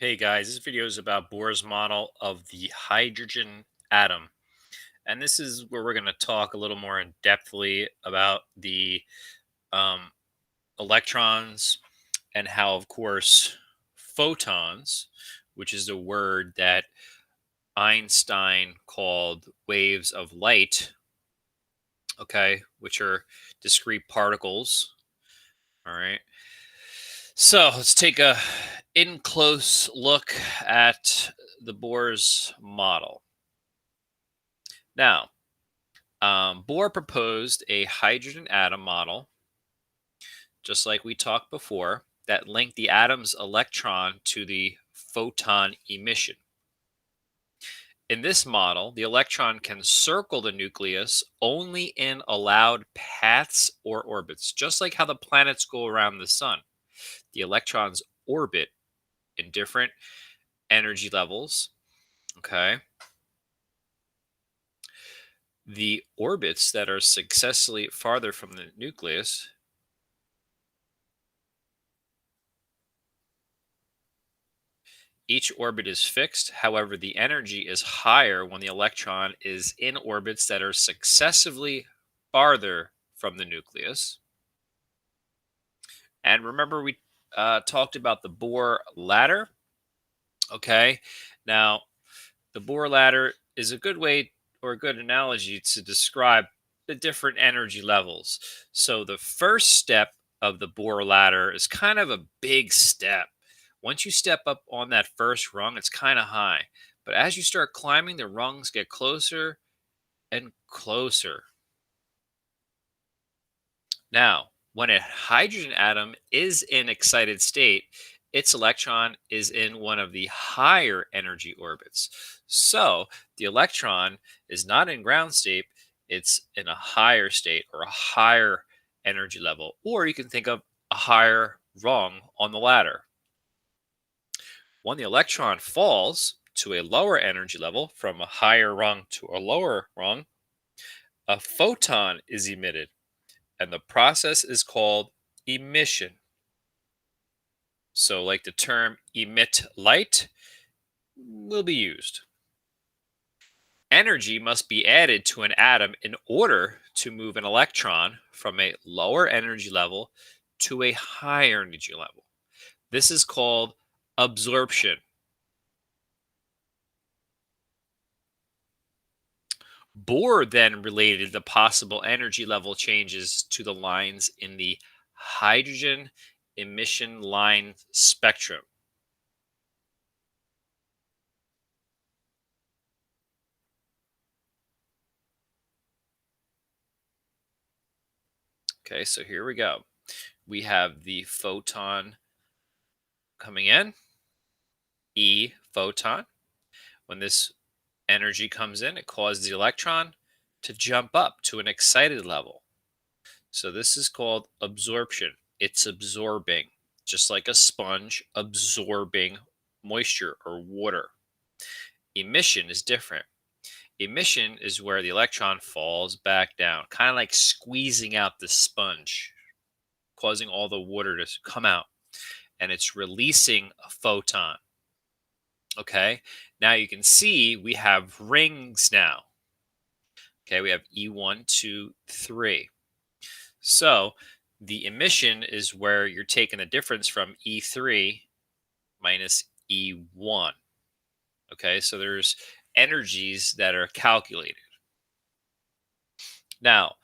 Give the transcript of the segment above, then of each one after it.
Hey guys, this video is about Bohr's model of the hydrogen atom. And this is where we're going to talk a little more in depthly about the um, electrons and how, of course, photons, which is a word that Einstein called waves of light, okay, which are discrete particles. All right. So let's take a in close look at the Bohr's model. Now, Bohr proposed a hydrogen atom model, just like we talked before, that linked the atom's electron to the photon emission. In this model, the electron can circle the nucleus only in allowed paths or orbits, just like how the planets go around the sun. The electrons orbit in different energy levels. Okay. The orbits that are successfully farther from the nucleus each orbit is fixed. However, the energy is higher when the electron is in orbits that are successively farther from the nucleus. And remember, we talked about the Bohr ladder. Okay. Now, the Bohr ladder is a good way or a good analogy to describe the different energy levels. So, the first step of the Bohr ladder is kind of a big step. Once you step up on that first rung, it's kind of high. But as you start climbing, the rungs get closer and closer. Now, when a hydrogen atom is in excited state, its electron is in one of the higher energy orbits. So the electron is not in ground state, it's in a higher state or a higher energy level. Or you can think of a higher rung on the ladder. When the electron falls to a lower energy level from a higher rung to a lower rung, a photon is emitted, and the process is called emission. So, like the term emit light will be used. Energy must be added to an atom in order to move an electron from a lower energy level to a higher energy level. This is called absorption. Bohr then related the possible energy level changes to the lines in the hydrogen emission line spectrum. Okay, so here we go. We have the photon coming in, E photon. When this energy comes in, it causes the electron to jump up to an excited level. So this is called absorption. It's absorbing, just like a sponge absorbing moisture or water. Emission is different. Emission is where the electron falls back down, kind of like squeezing out the sponge, causing all the water to come out. And it's releasing a photon. Okay, now you can see we have rings now. Okay, we have E1, 2, 3. So the emission is where you're taking the difference from E3 minus E1. Okay, so there's energies that are calculated. Now,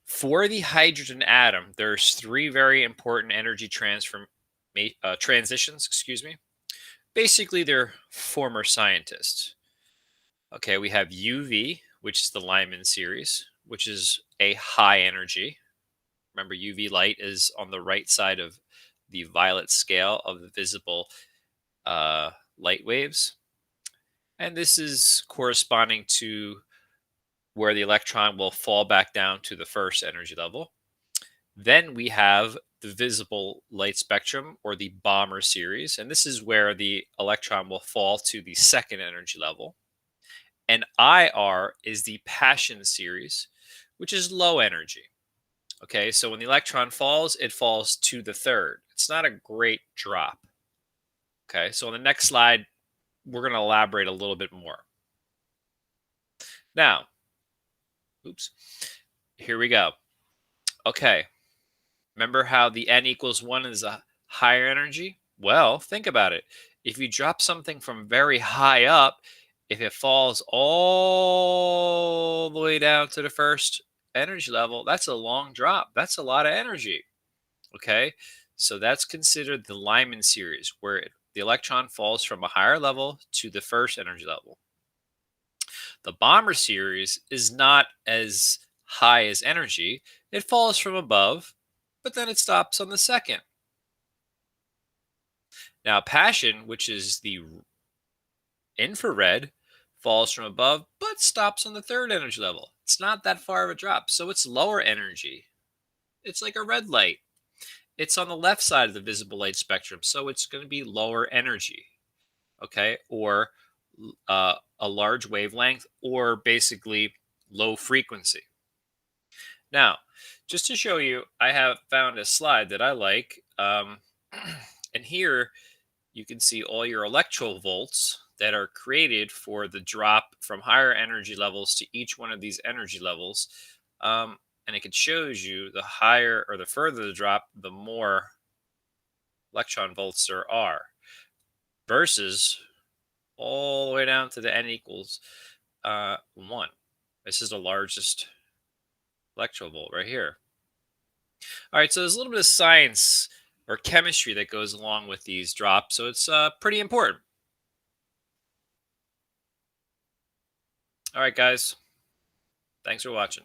for the hydrogen atom, there's three very important energy transitions, excuse me. Basically, they're former scientists. Okay, we have UV, which is the Lyman series, which is a high energy. Remember, UV light is on the right side of the violet scale of the visible light waves. And this is corresponding to where the electron will fall back down to the first energy level. Then we have the visible light spectrum, or the Bohmer series, and this is where the electron will fall to the second energy level. And IR is the Paschen series, which is low energy. Okay, so when the electron falls, it falls to the third. It's not a great drop. Okay, so on the next slide, we're going to elaborate a little bit more. Now, oops, here we go. Okay, remember how the n equals 1 is a higher energy? Well, think about it. If you drop something from very high up, if it falls all the way down to the first energy level, that's a long drop. That's a lot of energy. Okay, so that's considered the Lyman series, where the electron falls from a higher level to the first energy level. The Bomber series is not as high as energy. It falls from above, but then it stops on the second. Now, Passion, which is the infrared, falls from above, but stops on the third energy level. It's not that far of a drop, so it's lower energy. It's like a red light. It's on the left side of the visible light spectrum, so it's going to be lower energy, okay, or a large wavelength, or basically low frequency. Now, just to show you, I have found a slide that I like, and here you can see all your electrovolts that are created for the drop from higher energy levels to each one of these energy levels. And it shows you the higher or the further the drop, the more electron volts there are, versus all the way down to the n equals 1. This is the largest electrovolt right here. All right, so there's a little bit of science or chemistry that goes along with these drops, so it's pretty important. All right, guys. Thanks for watching.